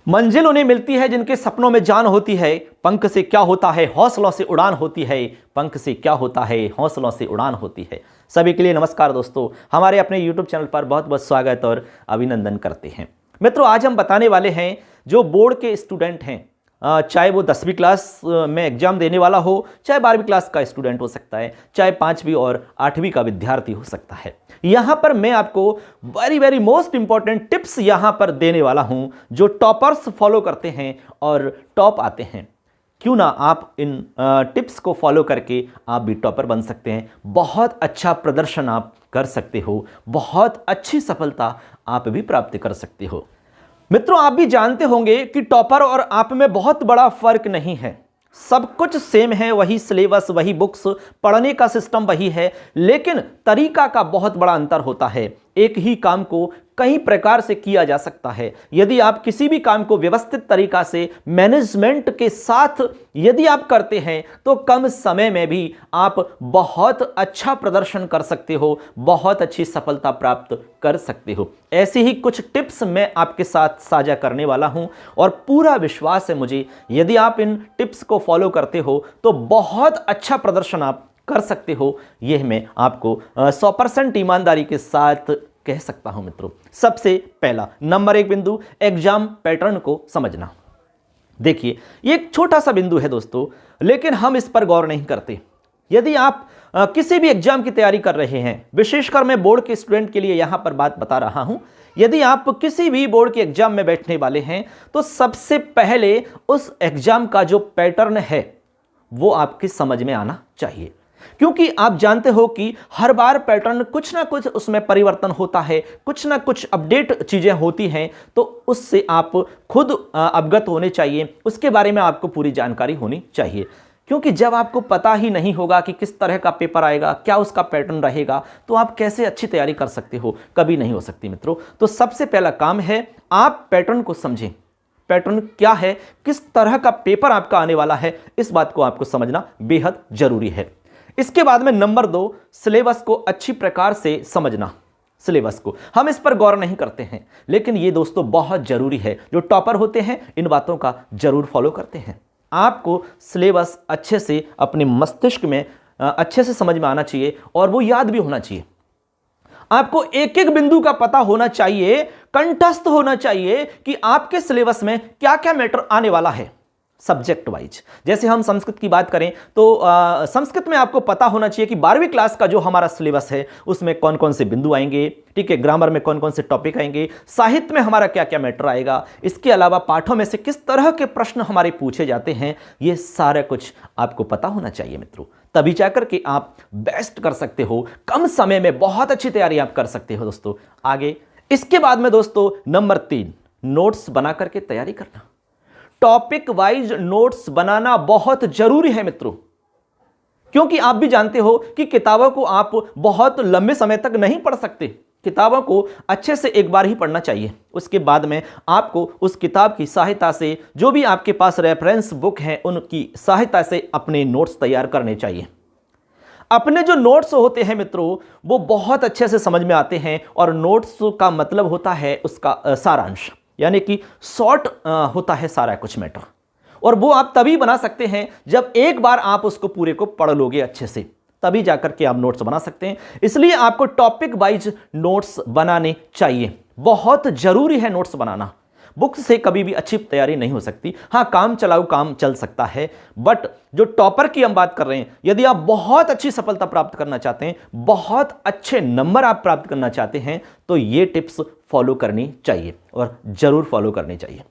मंजिल उन्हें मिलती है जिनके सपनों में जान होती है। पंख से क्या होता है हौसलों से उड़ान होती है। पंख से क्या होता है हौसलों से उड़ान होती है। सभी के लिए नमस्कार दोस्तों, हमारे अपने YouTube चैनल पर बहुत बहुत स्वागत और अभिनंदन करते हैं। मित्रों, आज हम बताने वाले हैं जो बोर्ड के स्टूडेंट हैं, चाहे वो 10वीं क्लास में एग्जाम देने वाला हो, चाहे 12वीं क्लास का स्टूडेंट हो सकता है, चाहे 5वीं और 8वीं का विद्यार्थी हो सकता है। यहां पर मैं आपको वेरी मोस्ट इंपॉर्टेंट टिप्स यहां पर देने वाला हूं जो टॉपर्स फॉलो करते हैं और टॉप आते हैं। क्यों ना आप इन टिप्स को फॉलो करके आप भी टॉपर बन सकते हैं। बहुत अच्छा प्रदर्शन आप कर सकते हो, बहुत अच्छी सफलता आप भी प्राप्त कर सकते हो। मित्रों, आप भी जानते होंगे कि टॉपर और आप में बहुत बड़ा फर्क नहीं है। सब कुछ सेम है, वही सिलेबस, वही बुक्स, पढ़ने का सिस्टम वही है, लेकिन तरीका का बहुत बड़ा अंतर होता है। एक ही काम को कई प्रकार से किया जा सकता है। यदि आप किसी भी काम को व्यवस्थित तरीका से मैनेजमेंट के साथ यदि आप करते हैं तो कम समय में भी आप बहुत अच्छा प्रदर्शन कर सकते हो, बहुत अच्छी सफलता प्राप्त कर सकते हो। ऐसी ही कुछ टिप्स मैं आपके साथ साझा करने वाला हूं और पूरा विश्वास है मुझे, यदि आप इन टिप्स को फॉलो करते हो तो बहुत अच्छा प्रदर्शन आप कर सकते हो। यह मैं आपको 100% ईमानदारी के साथ कह सकता हूं। मित्रों, सबसे पहला नंबर 1 बिंदु, एग्जाम पैटर्न को समझना। देखिए, ये एक छोटा सा बिंदु है दोस्तों, लेकिन हम इस पर गौर नहीं करते। यदि आप किसी भी एग्जाम की तैयारी कर रहे हैं, विशेषकर मैं बोर्ड के स्टूडेंट के लिए यहां पर बात बता रहा हूं, यदि आप किसी भी बोर्ड के एग्जाम में बैठने वाले हैं तो सबसे पहले उस एग्जाम का जो पैटर्न है वो आपकी समझ में आना चाहिए। क्योंकि आप जानते हो कि हर बार पैटर्न कुछ ना कुछ उसमें परिवर्तन होता है, कुछ ना कुछ अपडेट चीजें होती हैं, तो उससे आप खुद अवगत होने चाहिए, उसके बारे में आपको पूरी जानकारी होनी चाहिए। क्योंकि जब आपको पता ही नहीं होगा कि किस तरह का पेपर आएगा, क्या उसका पैटर्न रहेगा, तो आप कैसे अच्छी तैयारी कर सकते हो? कभी नहीं हो सकती मित्रों। तो सबसे पहला काम है आप पैटर्न को समझें। पैटर्न क्या है, किस तरह का पेपर आपका आने वाला है, इस बात को आपको समझना बेहद जरूरी है। इसके बाद में नंबर 2, सिलेबस को अच्छी प्रकार से समझना। सिलेबस को हम इस पर गौर नहीं करते हैं, लेकिन ये दोस्तों बहुत जरूरी है। जो टॉपर होते हैं इन बातों का जरूर फॉलो करते हैं। आपको सिलेबस अच्छे से अपने मस्तिष्क में अच्छे से समझ में आना चाहिए और वो याद भी होना चाहिए। आपको एक एक बिंदु का पता होना चाहिए, कंठस्थ होना चाहिए कि आपके सिलेबस में क्या क्या मैटर आने वाला है सब्जेक्ट वाइज। जैसे हम संस्कृत की बात करें तो संस्कृत में आपको पता होना चाहिए कि 12वीं क्लास का जो हमारा सिलेबस है उसमें कौन कौन से बिंदु आएंगे, ठीक है, ग्रामर में कौन कौन से टॉपिक आएंगे, साहित्य में हमारा क्या क्या मैटर आएगा, इसके अलावा पाठों में से किस तरह के प्रश्न हमारे पूछे जाते हैं, ये सारा कुछ आपको पता होना चाहिए मित्रों। तभी जाकर के आप बेस्ट कर सकते हो, कम समय में बहुत अच्छी तैयारी आप कर सकते हो दोस्तों। आगे इसके बाद में दोस्तों नंबर 3, नोट्स बना करके तैयारी करना। टॉपिक वाइज नोट्स बनाना बहुत जरूरी है मित्रों, क्योंकि आप भी जानते हो कि किताबों को आप बहुत लंबे समय तक नहीं पढ़ सकते। किताबों को अच्छे से एक बार ही पढ़ना चाहिए, उसके बाद में आपको उस किताब की सहायता से, जो भी आपके पास रेफरेंस बुक है उनकी सहायता से अपने नोट्स तैयार करने चाहिए। अपने जो नोट्स होते हैं मित्रों वो बहुत अच्छे से समझ में आते हैं, और नोट्स का मतलब होता है उसका सारांश, यानी कि शॉर्ट होता है सारा कुछ मैटर, और वो आप तभी बना सकते हैं जब एक बार आप उसको पूरे को पढ़ लोगे अच्छे से, तभी जाकर के आप नोट्स बना सकते हैं। इसलिए आपको टॉपिक वाइज नोट्स बनाने चाहिए, बहुत जरूरी है नोट्स बनाना। बुक से कभी भी अच्छी तैयारी नहीं हो सकती। हाँ, काम चलाऊ काम चल सकता है, बट जो टॉपर की हम बात कर रहे हैं, यदि आप बहुत अच्छी सफलता प्राप्त करना चाहते हैं, बहुत अच्छे नंबर आप प्राप्त करना चाहते हैं, तो ये टिप्स फॉलो करनी चाहिए और जरूर फॉलो करनी चाहिए।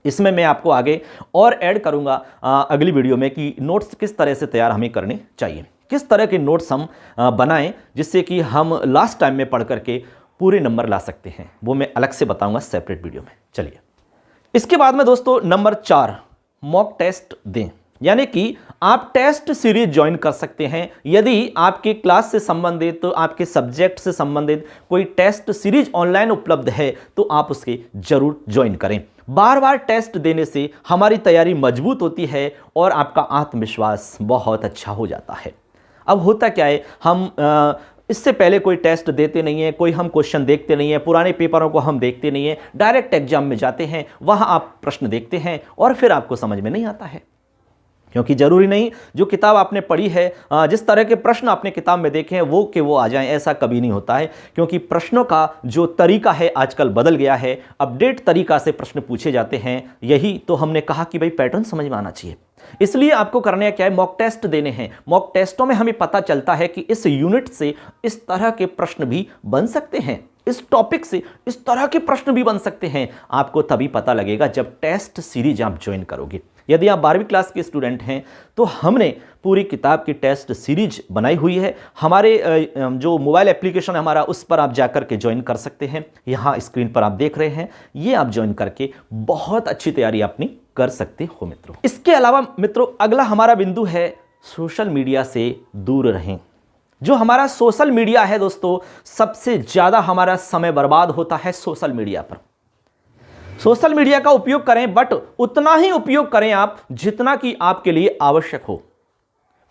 इसमें मैं आपको आगे और ऐड करूंगा अगली वीडियो में कि नोट्स किस तरह से तैयार हमें करने चाहिए, किस तरह के नोट्स हम बनाएं जिससे कि हम लास्ट टाइम में पढ़ करके पूरे नंबर ला सकते हैं। वो मैं अलग से बताऊंगा सेपरेट वीडियो में। चलिए, इसके बाद में दोस्तों नंबर 4, मॉक टेस्ट दें। यानी कि आप टेस्ट सीरीज ज्वाइन कर सकते हैं। यदि आपके क्लास से संबंधित, तो आपके सब्जेक्ट से संबंधित कोई टेस्ट सीरीज ऑनलाइन उपलब्ध है तो आप उसके जरूर ज्वाइन करें। बार बार टेस्ट देने से हमारी तैयारी मजबूत होती है और आपका आत्मविश्वास बहुत अच्छा हो जाता है। अब होता क्या है, हम इससे पहले कोई टेस्ट देते नहीं है, कोई हम क्वेश्चन देखते नहीं है, पुराने पेपरों को हम देखते नहीं है, डायरेक्ट एग्जाम में जाते हैं, वहां आप प्रश्न देखते हैं और फिर आपको समझ में नहीं आता है। क्योंकि जरूरी नहीं जो किताब आपने पढ़ी है, जिस तरह के प्रश्न आपने किताब में देखे हैं वो वो आ जाएं, ऐसा कभी नहीं होता है। क्योंकि प्रश्नों का जो तरीका है आजकल बदल गया है, अपडेट तरीका से प्रश्न पूछे जाते हैं। यही तो हमने कहा कि भाई पैटर्न समझ में आना चाहिए। इसलिए आपको करने क्या है, मॉक टेस्ट देने हैं। मॉक टेस्टों में हमें पता चलता है कि इस यूनिट से इस तरह के प्रश्न भी बन सकते हैं, इस टॉपिक से इस तरह के प्रश्न भी बन सकते हैं। आपको तभी पता लगेगा जब टेस्ट सीरीज आप ज्वाइन करोगे। यदि आप 12वीं क्लास के स्टूडेंट हैं तो हमने पूरी किताब की टेस्ट सीरीज बनाई हुई है। हमारे जो मोबाइल एप्लीकेशन है हमारा, उस पर आप जाकर के ज्वाइन कर सकते हैं। यहाँ स्क्रीन पर आप देख रहे हैं, ये आप ज्वाइन करके बहुत अच्छी तैयारी अपनी कर सकते हो मित्रों। इसके अलावा मित्रों अगला हमारा बिंदु है सोशल मीडिया से दूर रहें। जो हमारा सोशल मीडिया है दोस्तों, सबसे ज्यादा हमारा समय बर्बाद होता है सोशल मीडिया पर। सोशल मीडिया का उपयोग करें, बट उतना ही उपयोग करें आप जितना कि आपके लिए आवश्यक हो।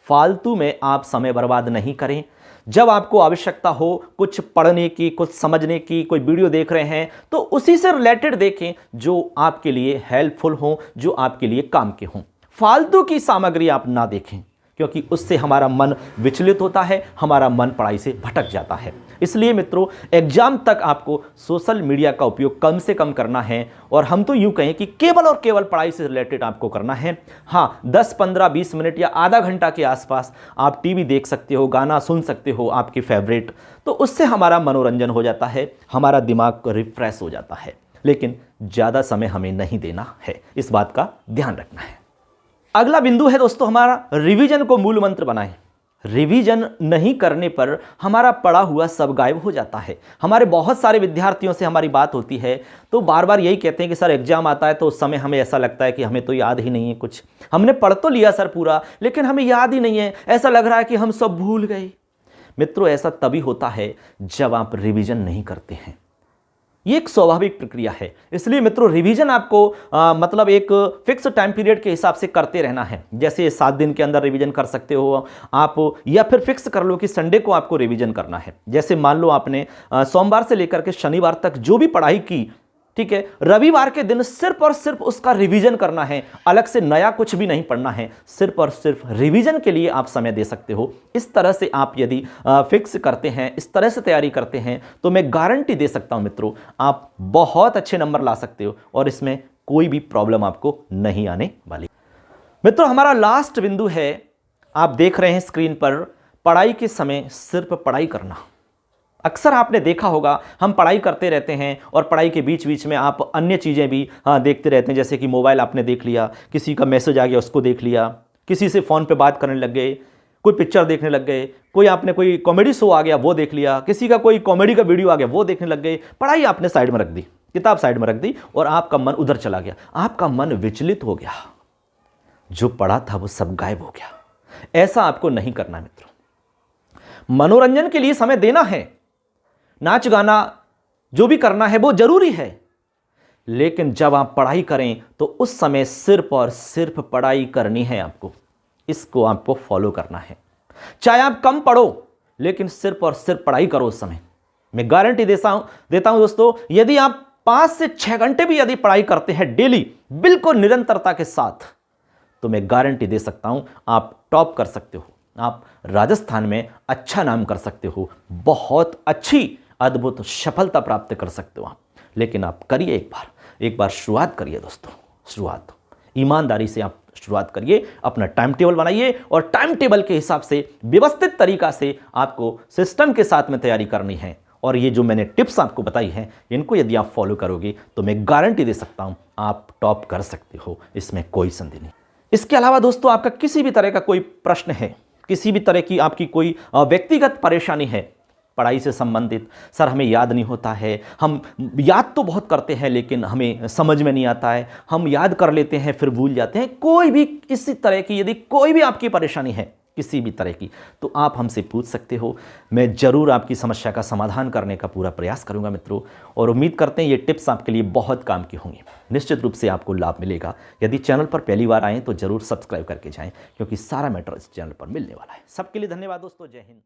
फालतू में आप समय बर्बाद नहीं करें। जब आपको आवश्यकता हो कुछ पढ़ने की, कुछ समझने की, कोई वीडियो देख रहे हैं तो उसी से रिलेटेड देखें जो आपके लिए हेल्पफुल हो, जो आपके लिए काम के हों। फालतू की सामग्री आप ना देखें, क्योंकि उससे हमारा मन विचलित होता है, हमारा मन पढ़ाई से भटक जाता है। इसलिए मित्रों एग्जाम तक आपको सोशल मीडिया का उपयोग कम से कम करना है। और हम तो यूं कहें कि केवल और केवल पढ़ाई से रिलेटेड आपको करना है। हाँ, 10, 15, 20 मिनट या आधा घंटा के आसपास आप टीवी देख सकते हो, गाना सुन सकते हो आपके फेवरेट, तो उससे हमारा मनोरंजन हो जाता है, हमारा दिमाग रिफ्रेश हो जाता है। लेकिन ज़्यादा समय हमें नहीं देना है, इस बात का ध्यान रखना है। अगला बिंदु है दोस्तों हमारा, रिवीजन को मूल मंत्र बनाएं। रिवीजन नहीं करने पर हमारा पढ़ा हुआ सब गायब हो जाता है। हमारे बहुत सारे विद्यार्थियों से हमारी बात होती है तो बार बार यही कहते हैं कि सर एग्जाम आता है तो उस समय हमें ऐसा लगता है कि हमें तो याद ही नहीं है कुछ, हमने पढ़ तो लिया सर पूरा लेकिन हमें याद ही नहीं है, ऐसा लग रहा है कि हम सब भूल गए। मित्रों ऐसा तभी होता है जब आप रिवीजन नहीं करते हैं। ये एक स्वाभाविक प्रक्रिया है। इसलिए मित्रों रिवीजन आपको मतलब एक फिक्स टाइम पीरियड के हिसाब से करते रहना है। जैसे 7 दिन के अंदर रिवीजन कर सकते हो आप, या फिर फिक्स कर लो कि संडे को आपको रिवीजन करना है। जैसे मान लो आपने सोमवार से लेकर के शनिवार तक जो भी पढ़ाई की, ठीक है, रविवार के दिन सिर्फ और सिर्फ उसका रिवीजन करना है, अलग से नया कुछ भी नहीं पढ़ना है, सिर्फ और सिर्फ रिवीजन के लिए आप समय दे सकते हो। इस तरह से आप यदि फिक्स करते हैं, इस तरह से तैयारी करते हैं तो मैं गारंटी दे सकता हूं मित्रों आप बहुत अच्छे नंबर ला सकते हो और इसमें कोई भी प्रॉब्लम आपको नहीं आने वाली। मित्रों हमारा लास्ट बिंदु है, आप देख रहे हैं स्क्रीन पर, पढ़ाई के समय सिर्फ पढ़ाई करना। अक्सर आपने देखा होगा हम पढ़ाई करते रहते हैं और पढ़ाई के बीच बीच में आप अन्य चीज़ें भी देखते रहते हैं। जैसे कि मोबाइल आपने देख लिया, किसी का मैसेज आ गया उसको देख लिया, किसी से फ़ोन पे बात करने लग गए, कोई पिक्चर देखने लग गए, कोई आपने कोई कॉमेडी शो आ गया वो देख लिया, किसी का कोई कॉमेडी का वीडियो आ गया वो देखने लग गए। पढ़ाई आपने साइड में रख दी, किताब साइड में रख दी और आपका मन उधर चला गया, आपका मन विचलित हो गया, जो पढ़ा था वो सब गायब हो गया। ऐसा आपको नहीं करना मित्रों। मनोरंजन के लिए समय देना है, नाच गाना जो भी करना है वो जरूरी है, लेकिन जब आप पढ़ाई करें तो उस समय सिर्फ और सिर्फ पढ़ाई करनी है आपको। इसको आपको फॉलो करना है। चाहे आप कम पढ़ो लेकिन सिर्फ और सिर्फ पढ़ाई करो उस समय। मैं गारंटी देता हूं दोस्तों, यदि आप 5 से 6 घंटे भी यदि पढ़ाई करते हैं डेली बिल्कुल निरंतरता के साथ, तो मैं गारंटी दे सकता हूं आप टॉप कर सकते हो, आप राजस्थान में अच्छा नाम कर सकते हो, बहुत अच्छी अद्भुत सफलता प्राप्त कर सकते हो आप। लेकिन आप करिए, एक बार शुरुआत करिए दोस्तों। शुरुआत ईमानदारी से आप शुरुआत करिए, अपना टाइम टेबल बनाइए और टाइम टेबल के हिसाब से व्यवस्थित तरीका से आपको सिस्टम के साथ में तैयारी करनी है। और ये जो मैंने टिप्स आपको बताई हैं, इनको यदि आप फॉलो करोगे तो मैं गारंटी दे सकता हूं आप टॉप कर सकते हो, इसमें कोई संदेह नहीं। इसके अलावा दोस्तों आपका किसी भी तरह का कोई प्रश्न है, किसी भी तरह की आपकी कोई व्यक्तिगत परेशानी है पढ़ाई से संबंधित, सर हमें याद नहीं होता है, हम याद तो बहुत करते हैं लेकिन हमें समझ में नहीं आता है, हम याद कर लेते हैं फिर भूल जाते हैं, कोई भी इसी तरह की यदि कोई भी आपकी परेशानी है किसी भी तरह की, तो आप हमसे पूछ सकते हो। मैं ज़रूर आपकी समस्या का समाधान करने का पूरा प्रयास करूंगा मित्रों, और उम्मीद करते हैं ये टिप्स आपके लिए बहुत काम की होंगी। निश्चित रूप से आपको लाभ मिलेगा। यदि चैनल पर पहली बार आएँ तो ज़रूर सब्सक्राइब करके जाएँ, क्योंकि सारा मैटर इस चैनल पर मिलने वाला है। सबके लिए धन्यवाद दोस्तों। जय हिंद।